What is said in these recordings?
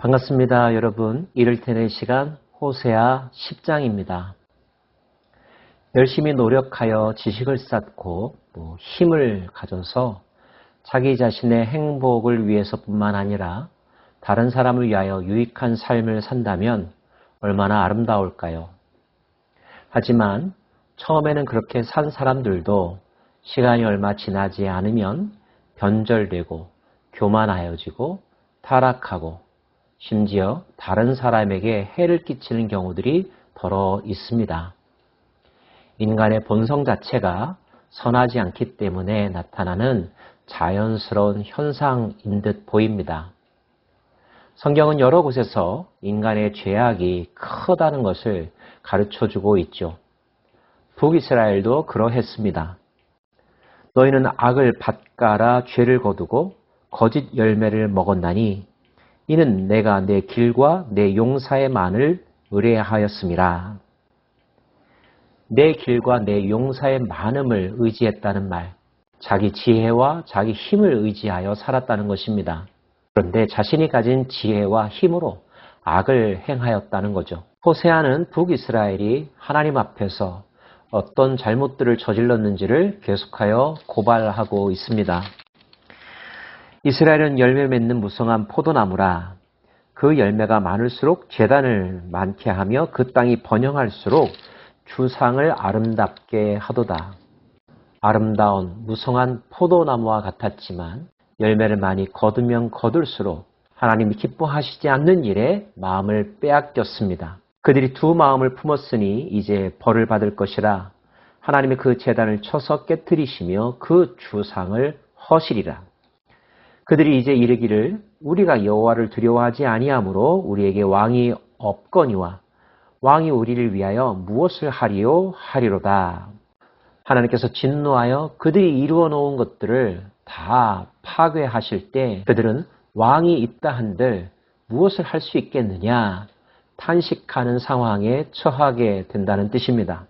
반갑습니다, 여러분. 이를 테는 시간 호세아 10장입니다. 열심히 노력하여 지식을 쌓고 힘을 가져서 자기 자신의 행복을 위해서뿐만 아니라 다른 사람을 위하여 유익한 삶을 산다면 얼마나 아름다울까요? 하지만 처음에는 그렇게 산 사람들도 시간이 얼마 지나지 않으면 변절되고 교만하여지고 타락하고 심지어 다른 사람에게 해를 끼치는 경우들이 더러 있습니다. 인간의 본성 자체가 선하지 않기 때문에 나타나는 자연스러운 현상인 듯 보입니다. 성경은 여러 곳에서 인간의 죄악이 크다는 것을 가르쳐주고 있죠. 북이스라엘도 그러했습니다. 너희는 악을 밭가라 죄를 거두고 거짓 열매를 먹었나니 이는 내가 내 길과 내 용사의 만을 의뢰하였음이라. 내 길과 내 용사의 많음을 의지했다는 말, 자기 지혜와 자기 힘을 의지하여 살았다는 것입니다. 그런데 자신이 가진 지혜와 힘으로 악을 행하였다는 거죠. 호세아는 북이스라엘이 하나님 앞에서 어떤 잘못들을 저질렀는지를 계속하여 고발하고 있습니다. 이스라엘은 열매 맺는 무성한 포도나무라. 그 열매가 많을수록 재단을 많게 하며 그 땅이 번영할수록 주상을 아름답게 하도다. 아름다운 무성한 포도나무와 같았지만 열매를 많이 거두면 거둘수록 하나님이 기뻐하시지 않는 일에 마음을 빼앗겼습니다. 그들이 두 마음을 품었으니 이제 벌을 받을 것이라. 하나님이 그 재단을 쳐서 깨뜨리시며 그 주상을 허시리라. 그들이 이제 이르기를 우리가 여호와를 두려워하지 아니하므로 우리에게 왕이 없거니와 왕이 우리를 위하여 무엇을 하리요 하리로다. 하나님께서 진노하여 그들이 이루어 놓은 것들을 다 파괴하실 때 그들은 왕이 있다 한들 무엇을 할 수 있겠느냐 탄식하는 상황에 처하게 된다는 뜻입니다.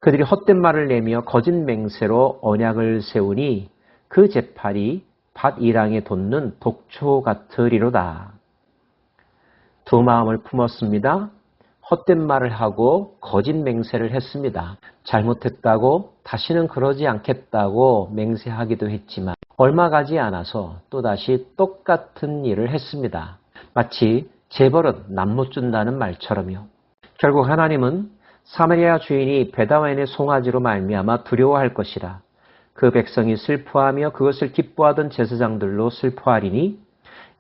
그들이 헛된 말을 내며 거짓 맹세로 언약을 세우니 그 재판이 밭 이랑에 돋는 독초 같으리로다. 두 마음을 품었습니다. 헛된 말을 하고 거짓 맹세를 했습니다. 잘못했다고 다시는 그러지 않겠다고 맹세하기도 했지만 얼마 가지 않아서 또다시 똑같은 일을 했습니다. 마치 재벌은 남 못 준다는 말처럼요. 결국 하나님은 사마리아 주인이 베다웬의 송아지로 말미암아 두려워할 것이라. 그 백성이 슬퍼하며 그것을 기뻐하던 제사장들로 슬퍼하리니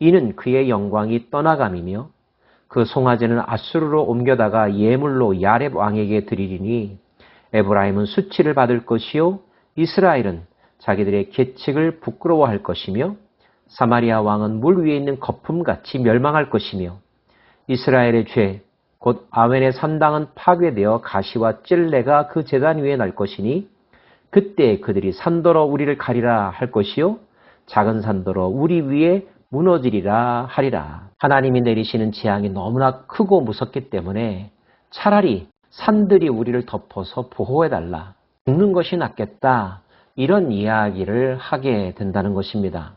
이는 그의 영광이 떠나감이며 그 송아지는 아수르로 옮겨다가 예물로 야렙 왕에게 드리리니 에브라임은 수치를 받을 것이요 이스라엘은 자기들의 계책을 부끄러워할 것이며 사마리아 왕은 물 위에 있는 거품같이 멸망할 것이며 이스라엘의 죄 곧 아웬의 산당은 파괴되어 가시와 찔레가 그 제단 위에 날 것이니 그때 그들이 산더러 우리를 가리라 할 것이요 작은 산더러 우리 위에 무너지리라 하리라. 하나님이 내리시는 재앙이 너무나 크고 무섭기 때문에 차라리 산들이 우리를 덮어서 보호해달라. 죽는 것이 낫겠다. 이런 이야기를 하게 된다는 것입니다.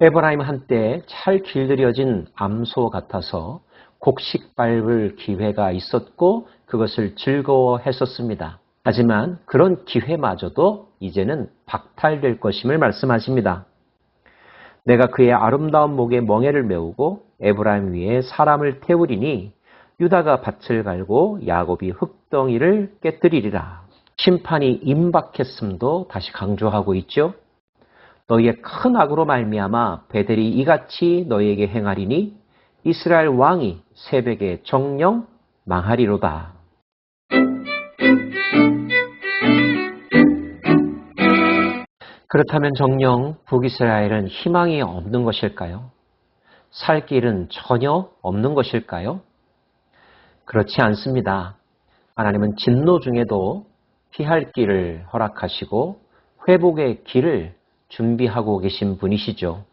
에브라임은 한때 잘 길들여진 암소 같아서 곡식 밟을 기회가 있었고 그것을 즐거워했었습니다. 하지만 그런 기회마저도 이제는 박탈될 것임을 말씀하십니다. 내가 그의 아름다운 목에 멍에를 메우고 에브라임 위에 사람을 태우리니 유다가 밭을 갈고 야곱이 흙덩이를 깨뜨리리라. 심판이 임박했음도 다시 강조하고 있죠. 너희의 큰 악으로 말미암아 베델이 이같이 너희에게 행하리니 이스라엘 왕이 새벽에 정령 망하리로다. 그렇다면 정녕 북이스라엘은 희망이 없는 것일까요? 살 길은 전혀 없는 것일까요? 그렇지 않습니다. 하나님은 진노 중에도 피할 길을 허락하시고 회복의 길을 준비하고 계신 분이시죠.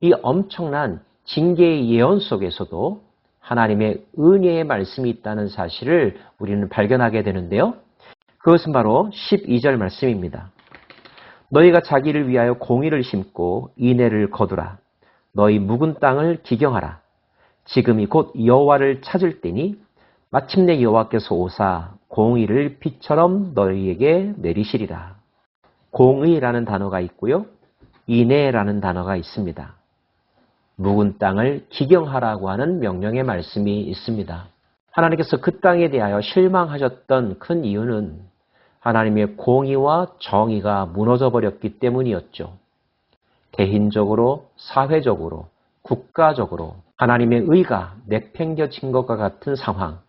이 엄청난 징계의 예언 속에서도 하나님의 은혜의 말씀이 있다는 사실을 우리는 발견하게 되는데요. 그것은 바로 12절 말씀입니다. 너희가 자기를 위하여 공의를 심고 인애를 거두라. 너희 묵은 땅을 기경하라. 지금이 곧 여호와를 찾을 때니 마침내 여호와께서 오사 공의를 비처럼 너희에게 내리시리라. 공의라는 단어가 있고요. 인애라는 단어가 있습니다. 묵은 땅을 기경하라고 하는 명령의 말씀이 있습니다. 하나님께서 그 땅에 대하여 실망하셨던 큰 이유는 하나님의 공의와 정의가 무너져 버렸기 때문이었죠. 개인적으로, 사회적으로, 국가적으로 하나님의 의가 내팽겨친 것과 같은 상황,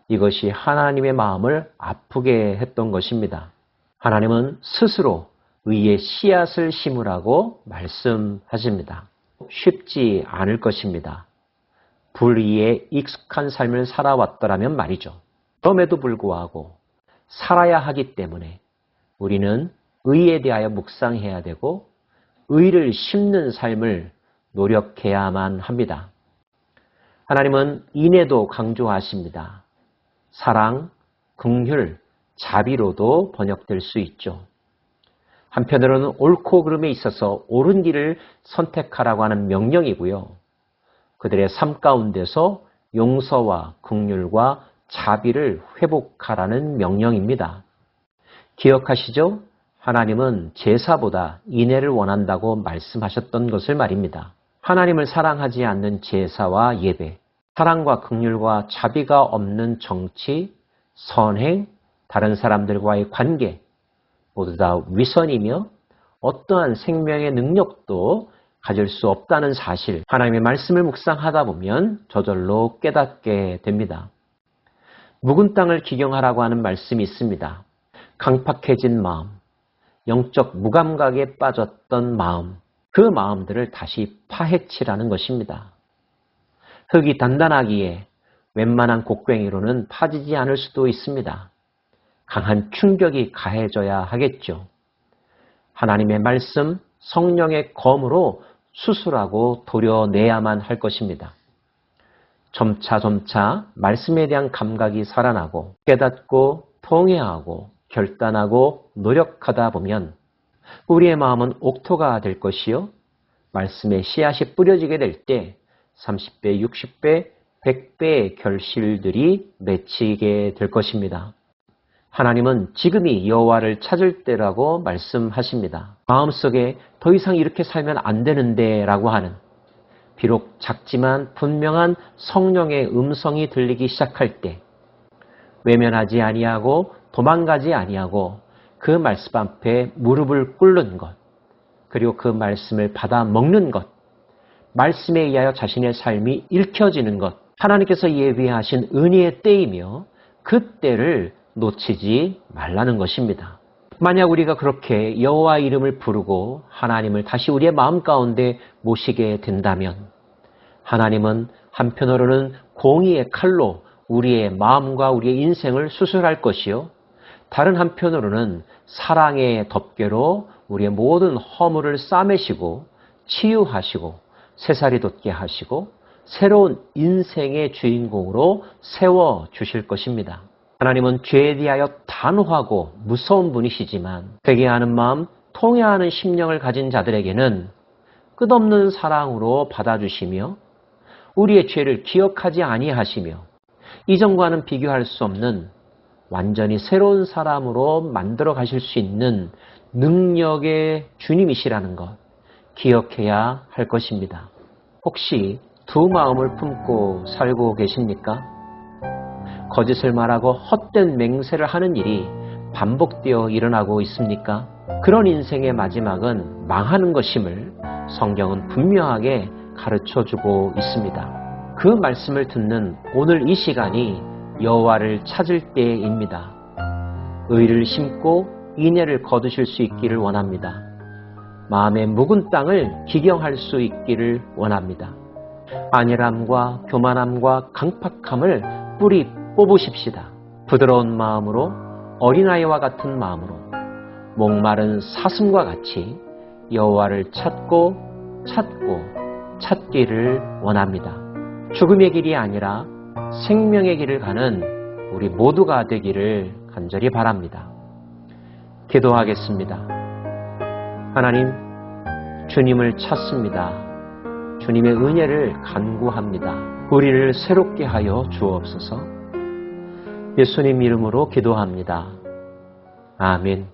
이것이 하나님의 마음을 아프게 했던 것입니다. 하나님은 스스로 의의 씨앗을 심으라고 말씀하십니다. 쉽지 않을 것입니다. 불의에 익숙한 삶을 살아왔더라면 말이죠. 그럼에도 불구하고 살아야 하기 때문에 우리는 의에 대하여 묵상해야 되고 의를 심는 삶을 노력해야만 합니다. 하나님은 인애도 강조하십니다. 사랑, 긍휼, 자비로도 번역될 수 있죠. 한편으로는 옳고 그름에 있어서 옳은 길을 선택하라고 하는 명령이고요. 그들의 삶 가운데서 용서와 긍휼과 자비를 회복하라는 명령입니다. 기억하시죠? 하나님은 제사보다 인애를 원한다고 말씀하셨던 것을 말입니다. 하나님을 사랑하지 않는 제사와 예배, 사랑과 긍휼과 자비가 없는 정치, 선행, 다른 사람들과의 관계, 모두 다 위선이며 어떠한 생명의 능력도 가질 수 없다는 사실, 하나님의 말씀을 묵상하다 보면 저절로 깨닫게 됩니다. 묵은 땅을 기경하라고 하는 말씀이 있습니다. 강팍해진 마음, 영적 무감각에 빠졌던 마음, 그 마음들을 다시 파헤치라는 것입니다. 흙이 단단하기에 웬만한 곡괭이로는 파지지 않을 수도 있습니다. 강한 충격이 가해져야 하겠죠. 하나님의 말씀, 성령의 검으로 수술하고 도려내야만 할 것입니다. 점차 말씀에 대한 감각이 살아나고 깨닫고 통회하고 결단하고 노력하다 보면 우리의 마음은 옥토가 될 것이요. 말씀의 씨앗이 뿌려지게 될 때 30배, 60배, 100배의 결실들이 맺히게 될 것입니다. 하나님은 지금이 여호와를 찾을 때라고 말씀하십니다. 마음속에 더 이상 이렇게 살면 안 되는데 라고 하는 비록 작지만 분명한 성령의 음성이 들리기 시작할 때 외면하지 아니하고 도망가지 아니하고 그 말씀 앞에 무릎을 꿇는 것, 그리고 그 말씀을 받아 먹는 것, 말씀에 의하여 자신의 삶이 읽혀지는 것, 하나님께서 예비하신 은혜의 때이며 그 때를 놓치지 말라는 것입니다. 만약 우리가 그렇게 여호와 이름을 부르고 하나님을 다시 우리의 마음 가운데 모시게 된다면 하나님은 한편으로는 공의의 칼로 우리의 마음과 우리의 인생을 수술할 것이요, 다른 한편으로는 사랑의 덮개로 우리의 모든 허물을 싸매시고 치유하시고 새살이 돋게 하시고 새로운 인생의 주인공으로 세워주실 것입니다. 하나님은 죄에 대하여 단호하고 무서운 분이시지만 회개하는 마음, 통회하는 심령을 가진 자들에게는 끝없는 사랑으로 받아주시며 우리의 죄를 기억하지 아니하시며 이전과는 비교할 수 없는 완전히 새로운 사람으로 만들어 가실 수 있는 능력의 주님이시라는 것 기억해야 할 것입니다. 혹시 두 마음을 품고 살고 계십니까? 거짓을 말하고 헛된 맹세를 하는 일이 반복되어 일어나고 있습니까? 그런 인생의 마지막은 망하는 것임을 성경은 분명하게 가르쳐주고 있습니다. 그 말씀을 듣는 오늘 이 시간이 여호와를 찾을 때입니다. 의를 심고 인애를 거두실 수 있기를 원합니다. 마음의 묵은 땅을 기경할 수 있기를 원합니다. 안일함과 교만함과 강팍함을 뿌리 뽑으십시다. 부드러운 마음으로, 어린아이와 같은 마음으로 목마른 사슴과 같이 여호와를 찾고 찾기를 원합니다. 죽음의 길이 아니라 생명의 길을 가는 우리 모두가 되기를 간절히 바랍니다. 기도하겠습니다. 하나님, 주님을 찾습니다. 주님의 은혜를 간구합니다. 우리를 새롭게 하여 주옵소서. 예수님 이름으로 기도합니다. 아멘.